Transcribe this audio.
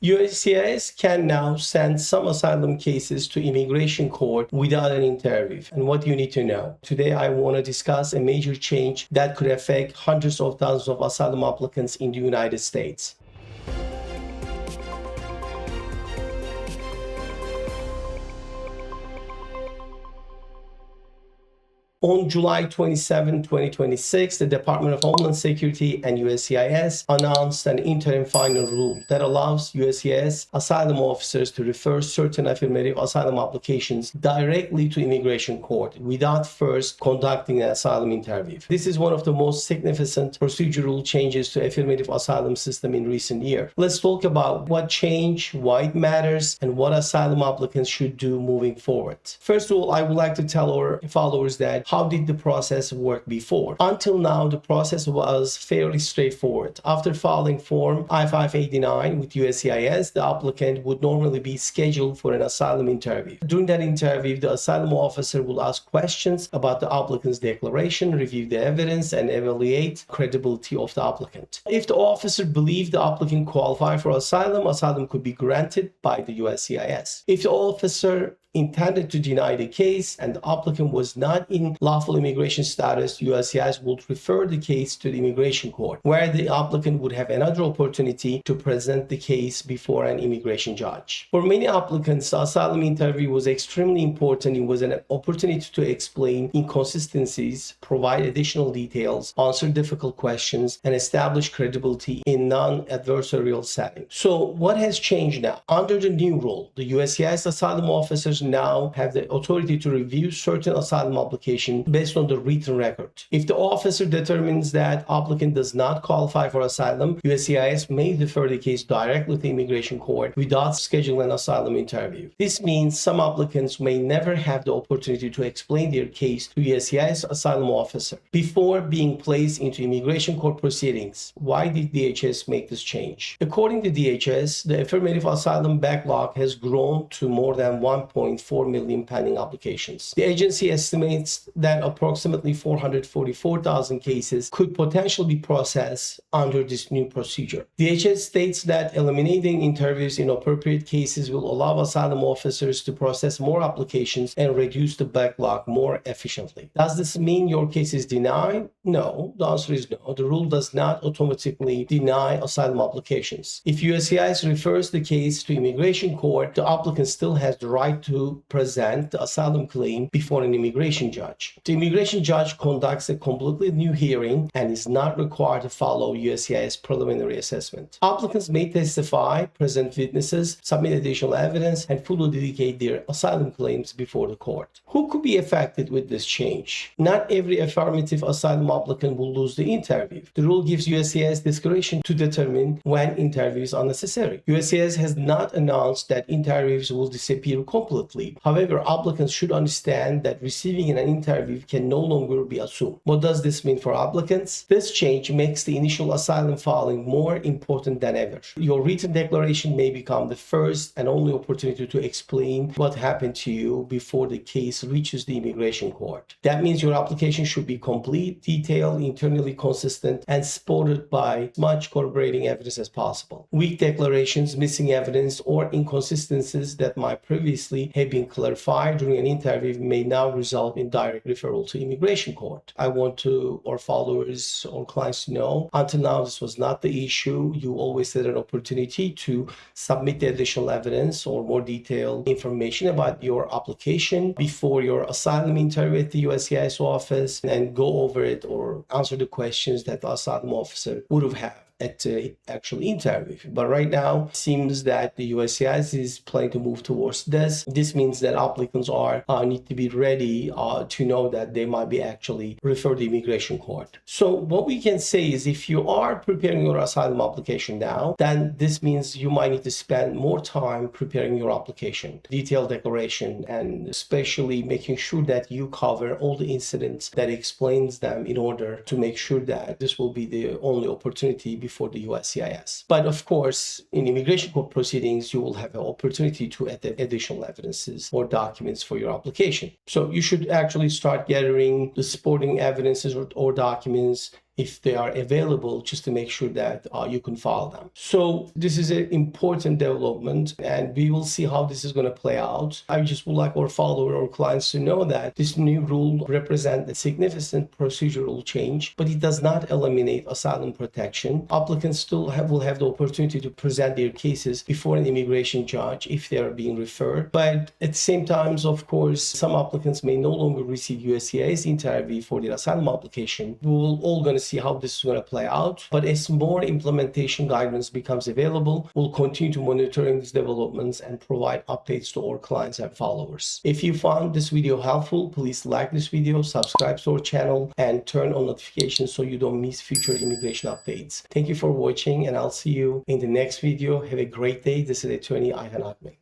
USCIS can now send some asylum cases to immigration court without an interview. And what you need to know. Today, I want to discuss a major change that could affect hundreds of thousands of asylum applicants in the United States. On July 27, 2026, the Department of Homeland Security and USCIS announced an interim final rule that allows USCIS asylum officers to refer certain affirmative asylum applications directly to immigration court without first conducting an asylum interview. This is one of the most significant procedural changes to affirmative asylum system in recent years. Let's talk about what changed, why it matters, and what asylum applicants should do moving forward. First of all, I would like to tell our followers that how did the process work before? Until now, the process was fairly straightforward. After filing Form I-589 with USCIS, the applicant would normally be scheduled for an asylum interview. During that interview, the asylum officer will ask questions about the applicant's declaration, review the evidence, and evaluate credibility of the applicant. If the officer believed the applicant qualified for asylum, asylum could be granted by the USCIS. If the officer intended to deny the case and the applicant was not in lawful immigration status, USCIS would refer the case to the immigration court, where the applicant would have another opportunity to present the case before an immigration judge. For many applicants, the asylum interview was extremely important. It was an opportunity to explain inconsistencies, provide additional details, answer difficult questions, and establish credibility in non-adversarial setting. So what has changed now? Under the new rule, the USCIS asylum officers now have the authority to review certain asylum applications based on the written record. If the officer determines that applicant does not qualify for asylum, USCIS may defer the case directly to the immigration court without scheduling an asylum interview. This means some applicants may never have the opportunity to explain their case to USCIS asylum officer before being placed into immigration court proceedings. Why did DHS make this change? According to DHS, the affirmative asylum backlog has grown to more than 1.4 million pending applications. The agency estimates that approximately 444,000 cases could potentially be processed under this new procedure. DHS states that eliminating interviews in appropriate cases will allow asylum officers to process more applications and reduce the backlog more efficiently. Does this mean your case is denied? No, the answer is no. The rule does not automatically deny asylum applications. If USCIS refers the case to immigration court, the applicant still has the right to present the asylum claim before an immigration judge. The immigration judge conducts a completely new hearing and is not required to follow USCIS preliminary assessment. Applicants may testify, present witnesses, submit additional evidence, and fully dedicate their asylum claims before the court. Who could be affected with this change? Not every affirmative asylum applicant will lose the interview. The rule gives USCIS discretion to determine when interviews are necessary. USCIS has not announced that interviews will disappear completely. However, applicants should understand that receiving an interview can no longer be assumed. What does this mean for applicants? This change makes the initial asylum filing more important than ever. Your written declaration may become the first and only opportunity to explain what happened to you before the case reaches the immigration court. That means your application should be complete, detailed, internally consistent, and supported by as much corroborating evidence as possible. Weak declarations, missing evidence, or inconsistencies that might previously have been clarified during an interview may now result in direct referral to immigration court. I want our followers or clients to know, until now this was not the issue. You always had an opportunity to submit the additional evidence or more detailed information about your application before your asylum interview at the USCIS office and go over it or answer the questions that the asylum officer would have had at the actual interview. But right now, it seems that the USCIS is planning to move towards this. This means that applicants need to be ready to know that they might be actually referred to immigration court. So what we can say is if you are preparing your asylum application now, then this means you might need to spend more time preparing your application, detailed declaration, and especially making sure that you cover all the incidents that explains them in order to make sure that this will be the only opportunity before the USCIS. But of course, in immigration court proceedings, you will have an opportunity to add additional evidences or documents for your application. So you should actually start gathering the supporting evidences or documents if they are available, just to make sure that you can file them. So this is an important development, and we will see how this is going to play out. I just would like our followers or clients to know that this new rule represents a significant procedural change, but it does not eliminate asylum protection. Applicants still will have the opportunity to present their cases before an immigration judge if they are being referred. But at the same time, of course, some applicants may no longer receive USCIS interview for their asylum application. We will all going to see how this is going to play out. But as more implementation guidance becomes available, we'll continue to monitoring these developments and provide updates to our clients and followers. If you found this video helpful, please like this video, subscribe to our channel, and turn on notifications so you don't miss future immigration updates. Thank you for watching, and I'll see you in the next video. Have a great day. This is attorney Ogmen.